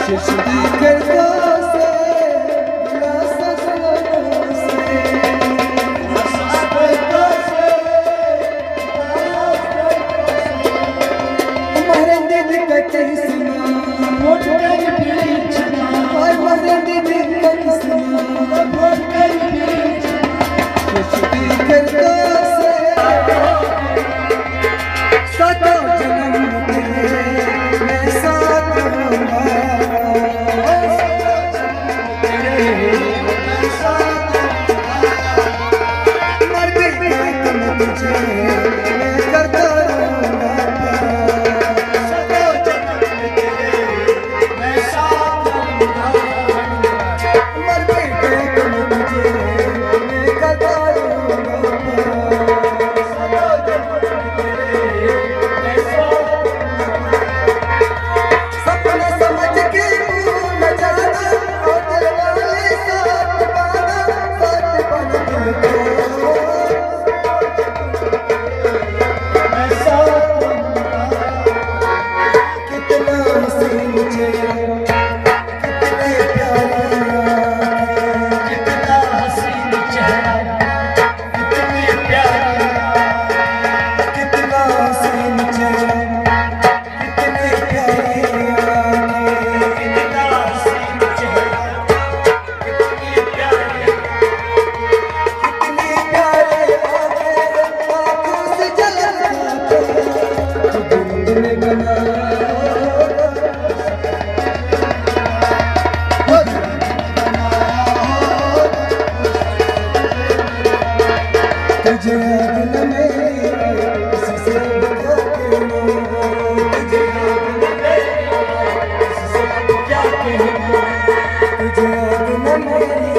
चश्ती करता से दिला सजनों से तुम्हारे दिल का कैसना और तुम्हारे दिल का कैसना चश्ती करता से सातों जन्म तेरे मैं साथ रहूंगा मर भी गया तो मैं तुझे मैं करता रहूंगा मर भी गया तो मैं तुझे मैं करता रहूंगा सपना समझ के न जाना और दिल वाले साथ पाना साथ बन दिल को मैं साथ कितना हसीन चेहरा कितने प्यारे कितना हसीन चेहरा कितने प्यारे कितना हसीन चेहरा कितने प्यारे तुझे याद न मेरी किसी से बता के तुझे याद न मेरी किसी से क्या कहूँ तुझे याद न मेरी